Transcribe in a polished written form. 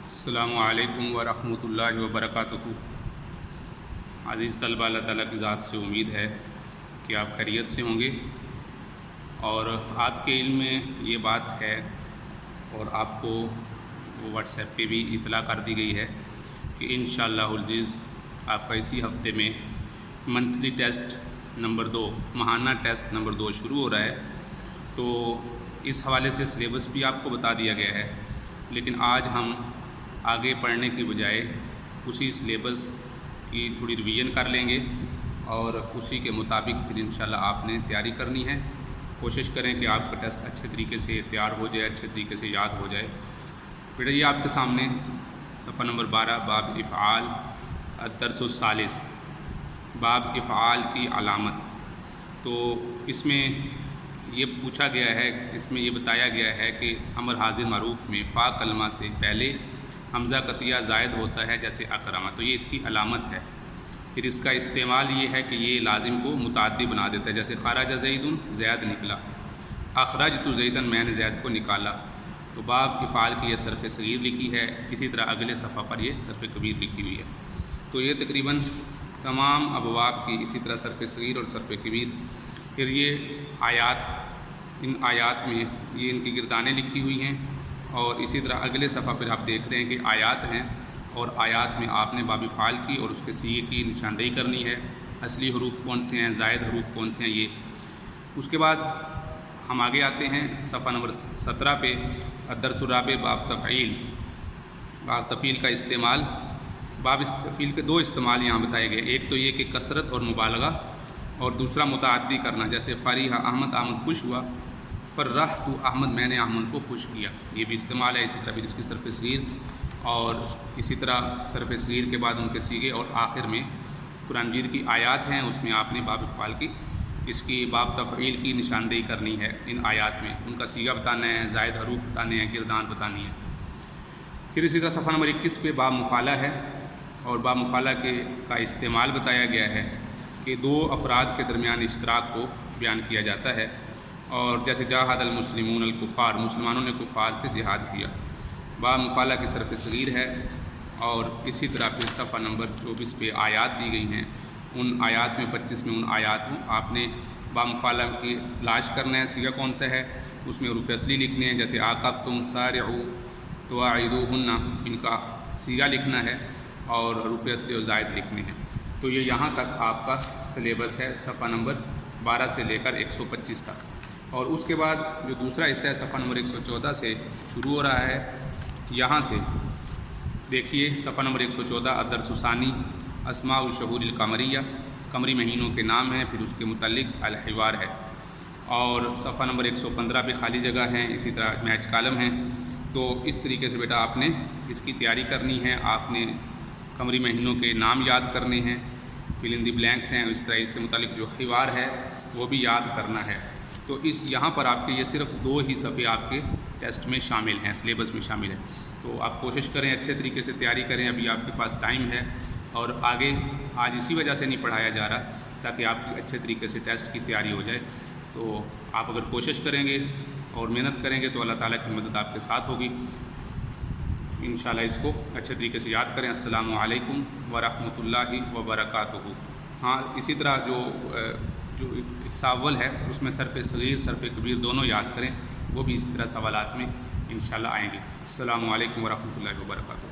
السلام علیکم ورحمۃ اللہ وبرکاتہ۔ عزیز طلبہ، اللہ تعالیٰ کی ذات سے امید ہے کہ آپ خیریت سے ہوں گے، اور آپ کے علم میں یہ بات ہے اور آپ کو واٹس ایپ پہ بھی اطلاع کر دی گئی ہے کہ انشاءاللہ العزیز آپ کا اسی ہفتے میں منتھلی ٹیسٹ نمبر 2 ماہانہ ٹیسٹ نمبر 2 شروع ہو رہا ہے۔ تو اس حوالے سے سلیبس بھی آپ کو بتا دیا گیا ہے، لیکن آج ہم آگے پڑھنے کی بجائے اسی سلیبس کی تھوڑی ریویژن کر لیں گے اور اسی کے مطابق پھر انشاءاللہ آپ نے تیاری کرنی ہے۔ کوشش کریں کہ آپ کا ٹیسٹ اچھے طریقے سے تیار ہو جائے، اچھے طریقے سے یاد ہو جائے۔ بیٹا یہ آپ کے سامنے صفحہ نمبر 12 باب افعال الدرس الثالث، باب افعال کی علامت۔ تو اس میں یہ پوچھا گیا ہے، اس میں یہ بتایا گیا ہے کہ امر حاضر معروف میں فا کلمہ سے پہلے حمزہ قطعیہ زائد ہوتا ہے، جیسے اکرمہ، تو یہ اس کی علامت ہے۔ پھر اس کا استعمال یہ ہے کہ یہ لازم کو متعدی بنا دیتا ہے، جیسے خرج زید، زید نکلا، اخرجت زیدن، میں نے زید کو نکالا۔ تو باب افعال کی یہ صرف صغیر لکھی ہے، اسی طرح اگلے صفحہ پر یہ صرف کبیر لکھی ہوئی ہے۔ تو یہ تقریباً تمام ابواب کی اسی طرح صرف صغیر اور صرف کبیر۔ پھر یہ آیات، ان آیات میں یہ ان کی گردانیں لکھی ہوئی ہیں، اور اسی طرح اگلے صفحہ پھر آپ دیکھ رہے ہیں کہ آیات ہیں، اور آیات میں آپ نے باب افعال کی اور اس کے صیغے کی نشاندہی کرنی ہے، اصلی حروف کون سے ہیں، زائد حروف کون سے ہیں یہ۔ اس کے بعد ہم آگے آتے ہیں صفحہ نمبر 17 پہ، الدرس الرابع باب تفعیل، باب تفعیل کا استعمال۔ باب تفعیل کے 2 استعمال یہاں بتائے گئے، ایک تو یہ کہ کثرت اور مبالغہ، اور دوسرا متعدی کرنا، جیسے فرح احمد، احمد خوش ہوا، فرحت احمد، میں نے احمد کو خوش کیا، یہ بھی استعمال ہے۔ اسی طرح پھر اس کی صرف صغیر، اور اسی طرح صرف صغیر کے بعد ان کے صیغے، اور آخر میں قرآن مجید کی آیات ہیں، اس میں آپ نے باب افعال کی، اس کی باب تفعیل کی نشاندہی کرنی ہے۔ ان آیات میں ان کا صیغہ بتانا ہے، زائد حروف بتانے ہیں، گردان بتانی ہے۔ پھر اسی طرح صفحہ نمبر 21 پہ باب مفعلہ ہے، اور باب مفعلہ کا استعمال بتایا گیا ہے کہ 2 افراد کے درمیان اشتراک کو بیان کیا جاتا ہے، اور جیسے جاہد المسلمون الکفار، مسلمانوں نے کفار سے جہاد کیا۔ باب مفعلہ کی صرف صغیر ہے، اور اسی طرح پھر صفحہ نمبر 24 پہ آیات دی گئی ہیں، ان آیات میں 25 میں ان آیات میں آپ نے باب مفعلہ کی تلاش کرنا ہے، صیغہ کون سا ہے، اس میں حروف اصلی لکھنے ہیں، جیسے عاقبتم سارعوا تواعدوہن، ان کا صیغہ لکھنا ہے، اور حروف اصلی اور زائد لکھنے ہیں۔ تو یہ یہاں تک آپ کا سلیبس ہے، صفحہ نمبر 12 سے لے کر 125 تک۔ اور اس کے بعد جو دوسرا حصہ ہے صفحہ نمبر 114 سے شروع ہو رہا ہے، یہاں سے دیکھیے صفحہ نمبر 114 الدرس الثانی اسماء الشہور القمریہ، قمری مہینوں کے نام ہیں، پھر اس کے متعلق الحوار ہے، اور صفحہ نمبر 115 پہ خالی جگہ ہیں، اسی طرح میچ کالم ہیں۔ تو اس طریقے سے بیٹا آپ نے اس کی تیاری کرنی ہے، آپ نے قمری مہینوں کے نام یاد کرنے ہیں، فل ان دی بلینکس ہیں، اس طرح اس کے متعلق جو حوار ہے وہ بھی یاد کرنا ہے۔ تو یہاں پر آپ کے یہ صرف 2 ہی صفحے آپ کے ٹیسٹ میں شامل ہیں، سلیبس میں شامل ہیں۔ تو آپ کوشش کریں اچھے طریقے سے تیاری کریں، ابھی آپ کے پاس ٹائم ہے، اور آگے آج اسی وجہ سے نہیں پڑھایا جا رہا تاکہ آپ کی اچھے طریقے سے ٹیسٹ کی تیاری ہو جائے۔ تو آپ اگر کوشش کریں گے اور محنت کریں گے تو اللہ تعالیٰ کی مدد آپ کے ساتھ ہوگی۔ انشاءاللہ اس کو اچھے طریقے سے یاد کریں۔ السلام علیکم ورحمۃ اللہ وبرکاتہ۔ ہاں، اسی طرح جو حصہ اول ہے اس میں صرف صغیر صرف کبیر دونوں یاد کریں، وہ بھی اس طرح سوالات میں انشاءاللہ آئیں گے۔ السلام علیکم ورحمۃ اللہ وبرکاتہ۔